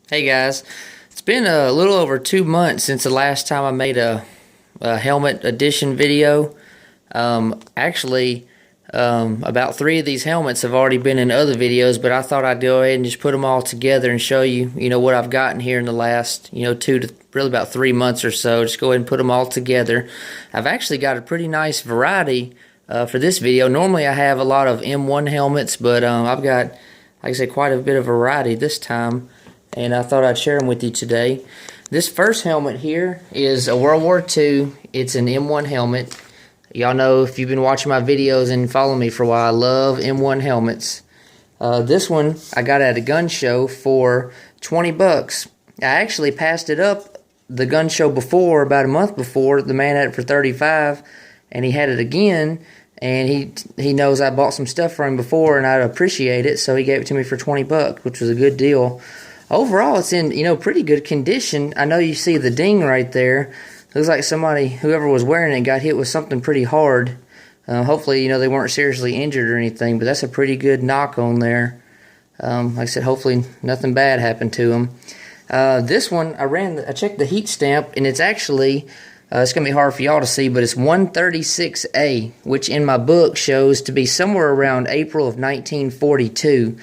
Hey guys, it's been a little over 2 months since the last time I made a helmet edition video. About 3 of these helmets have already been in other videos, but I thought I'd go ahead and just put them all together and show you, what I've gotten here in the last, 2 to really about 3 months or so. Just go ahead and put them all together. I've actually got a pretty nice variety for this video. Normally I have a lot of M1 helmets, but I've got, like I said, quite a bit of variety this time, and I thought I'd share them with you today. This first helmet here is a World War II. It's an M1 helmet. Y'all know, if you've been watching my videos and following me for a while, I love M1 helmets. This one I got at a gun show for 20 bucks. I actually passed it up the gun show before, about a month before. The man had it for 35, and he had it again, and he knows I bought some stuff for him before, and I'd appreciate it, so he gave it to me for 20 bucks, which was a good deal. Overall, it's in, pretty good condition. I know you see the ding right there. Looks like somebody, whoever was wearing it, got hit with something pretty hard. Hopefully, they weren't seriously injured or anything, but that's a pretty good knock on there. Like I said, hopefully nothing bad happened to him. This one, I checked the heat stamp, and it's actually, it's going to be hard for y'all to see, but it's 136A, which in my book shows to be somewhere around April of 1942.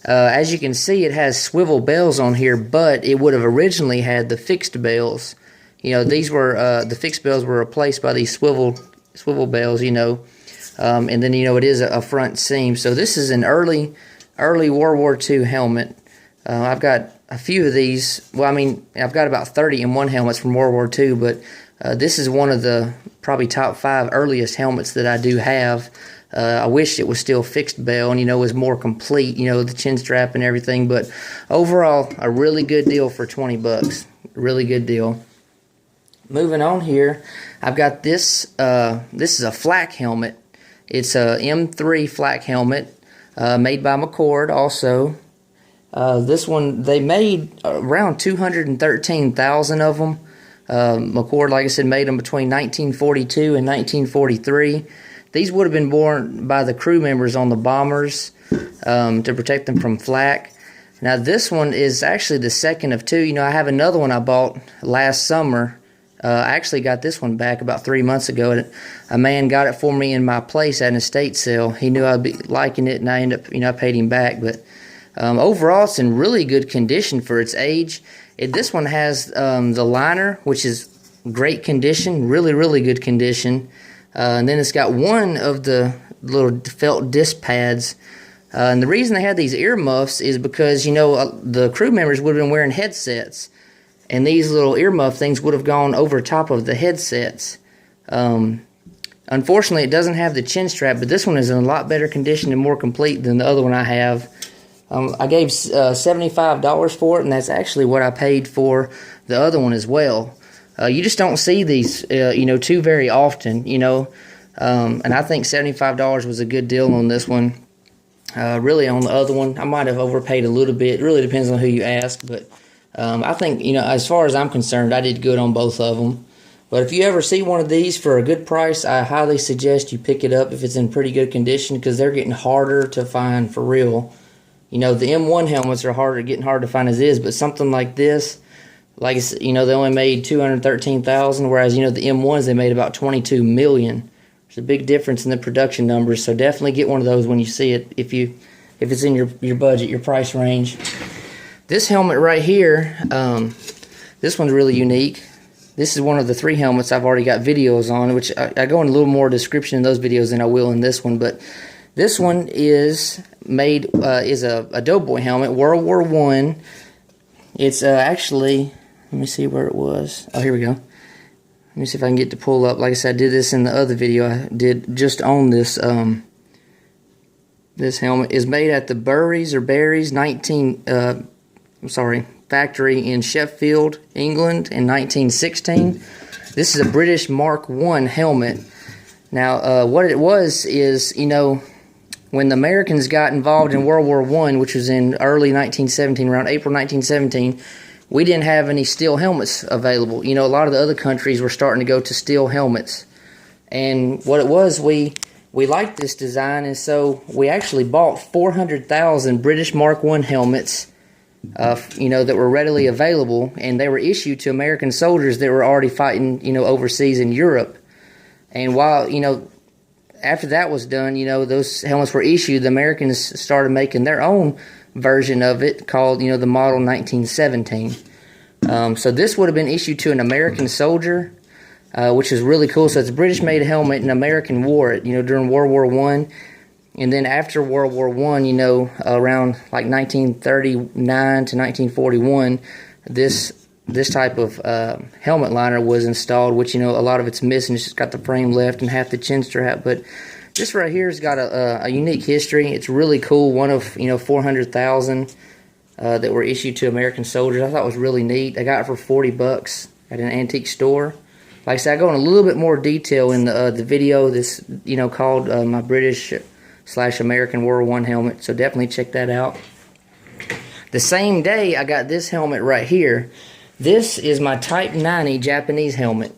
As you can see, it has swivel bells on here, but it would have originally had the fixed bells. These were the fixed bells were replaced by these swivel bells. And then it is a front seam. So this is an early World War II helmet. I've got a few of these. Well, I've got about 30 M1 helmets from World War II, but this is one of the probably top 5 earliest helmets that I do have. I wish it was still fixed bell and, was more complete, the chin strap and everything. But overall, a really good deal for 20 bucks. Really good deal. Moving on here, I've got this. This is a flak helmet. It's a M3 flak helmet made by McCord also. This one, they made around 213,000 of them. McCord, like I said, made them between 1942 and 1943. These would have been worn by the crew members on the bombers to protect them from flak. Now this one is actually the second of 2. I have another one I bought last summer. I actually got this one back about 3 months ago. A man got it for me in my place at an estate sale. He knew I'd be liking it, and I ended up, I paid him back. But overall, it's in really good condition for its age. This one has the liner, which is great condition, really, really good condition. And then it's got one of the little felt disc pads. And the reason they had these earmuffs is because, the crew members would have been wearing headsets. And these little earmuff things would have gone over top of the headsets. Unfortunately, it doesn't have the chin strap, but this one is in a lot better condition and more complete than the other one I have. I gave $75 for it, and that's actually what I paid for the other one as well. You just don't see these, too very often, and I think $75 was a good deal on this one. Really, on the other one, I might have overpaid a little bit. It really depends on who you ask, but I think, as far as I'm concerned, I did good on both of them. But if you ever see one of these for a good price, I highly suggest you pick it up if it's in pretty good condition, because they're getting harder to find for real. The M1 helmets are getting hard to find as is, but something like this, like I said, they only made 213,000, whereas, the M1s, they made about 22 million. There's a big difference in the production numbers, so definitely get one of those when you see it, if it's in your budget, your price range. This helmet right here, this one's really unique. This is one of the 3 helmets I've already got videos on, which I go in a little more description in those videos than I will in this one, but this one is made, is a Doughboy helmet, World War I. It's actually, let me see where it was. Oh, here we go. Let me see if I can get to pull up. Like I said, I did this in the other video I did just on this. This helmet is made at the Burries factory in Sheffield, England in 1916. This is a British Mark I helmet. Now, what it was is, when the Americans got involved in World War I, which was in early 1917, around April 1917, we didn't have any steel helmets available. A lot of the other countries were starting to go to steel helmets. And what it was, we liked this design, and so we actually bought 400,000 British Mark I helmets that were readily available, and they were issued to American soldiers that were already fighting, overseas in Europe. And while, after that was done, those helmets were issued, the Americans started making their own version of it called, the Model 1917. So this would have been issued to an American soldier, which is really cool. So it's a British-made helmet, and American wore it, during World War I. And then after World War I, around like 1939 to 1941, this type of helmet liner was installed, which, a lot of it's missing. It's just got the frame left and half the chin strap. But this right here has got a unique history. It's really cool. One of, 400,000 that were issued to American soldiers. I thought it was really neat. I got it for $40 at an antique store. Like I said, I go in a little bit more detail in the video. This, called my British/American World War I helmet. So definitely check that out. The same day, I got this helmet right here. This is my Type 90 Japanese helmet.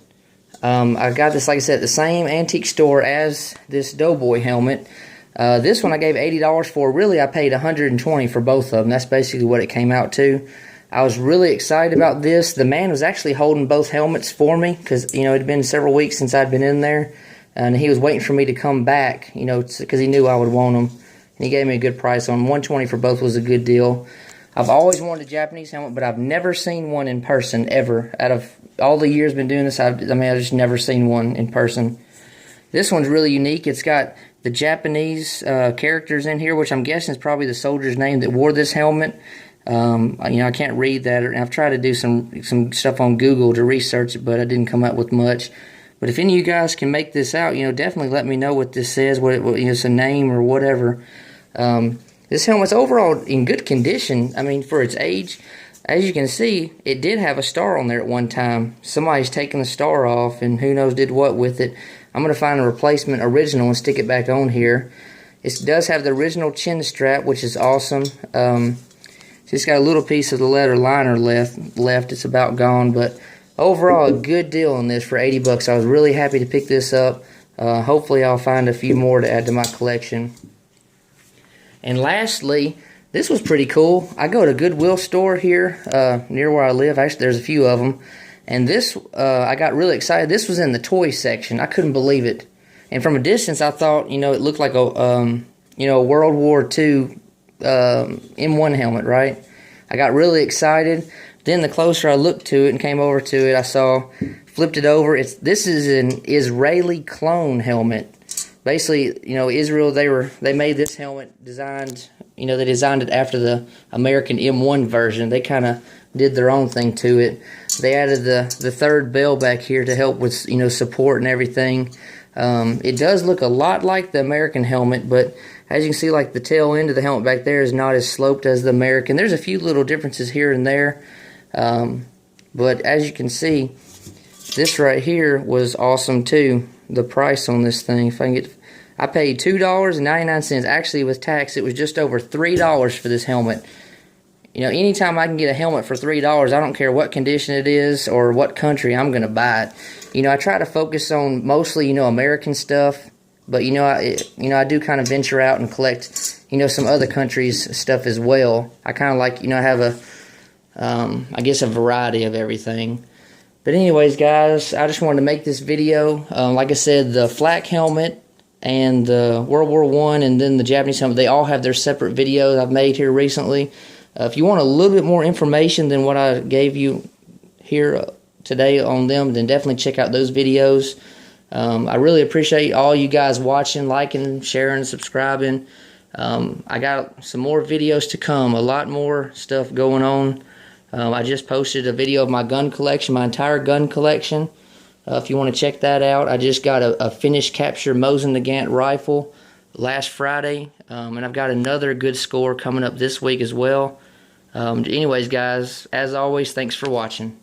I got this, like I said, at the same antique store as this Doughboy helmet. This one I gave $80 for. Really, I paid $120 for both of them. That's basically what it came out to. I was really excited about this. The man was actually holding both helmets for me because, it had been several weeks since I'd been in there. And he was waiting for me to come back, because he knew I would want them. And he gave me a good price on them. $120 for both was a good deal. I've always wanted a Japanese helmet, but I've never seen one in person, ever. Out of all the years been doing this, I've just never seen one in person. This one's really unique. It's got the Japanese characters in here, which I'm guessing is probably the soldier's name that wore this helmet. I can't read that. I've tried to do some stuff on Google to research it, but I didn't come up with much. But if any of you guys can make this out, definitely let me know what this says, what it's a name or whatever. This helmet's overall in good condition. For its age, as you can see, it did have a star on there at one time. Somebody's taken the star off, and who knows did what with it. I'm going to find a replacement original and stick it back on here. It does have the original chin strap, which is awesome. It's got a little piece of the leather liner left. It's about gone, but overall, a good deal on this for $80. I was really happy to pick this up. Hopefully, I'll find a few more to add to my collection. And lastly, this was pretty cool. I go to a Goodwill store here near where I live. Actually, there's a few of them. And this, I got really excited. This was in the toy section. I couldn't believe it. And from a distance, I thought, it looked like a, World War II M1 helmet, right? I got really excited. Then the closer I looked to it and came over to it, I flipped it over. This is an Israeli clone helmet. Basically, Israel, they made this helmet designed, they designed it after the American M1 version. They kind of did their own thing to it. They added the third bell back here to help with, support and everything. It does look a lot like the American helmet, but as you can see, like the tail end of the helmet back there is not as sloped as the American. There's a few little differences here and there. But as you can see, this right here was awesome too. The price on this thing, I paid $2.99. Actually, with tax, it was just over $3 for this helmet. Anytime I can get a helmet for $3, I don't care what condition it is or what country, I'm going to buy it. I try to focus on mostly, American stuff, but I do kind of venture out and collect, some other countries' stuff as well. I kind of like, have I guess a variety of everything. But anyways, guys, I just wanted to make this video. Like I said, the flak helmet and the World War I and then the Japanese helmet, they all have their separate videos I've made here recently. If you want a little bit more information than what I gave you here today on them, then definitely check out those videos. I really appreciate all you guys watching, liking, sharing, subscribing. I got some more videos to come, a lot more stuff going on. I just posted a video of my gun collection, my entire gun collection. If you want to check that out, I just got a finished capture Mosin Nagant rifle last Friday, and I've got another good score coming up this week as well. Anyways, guys, as always, thanks for watching.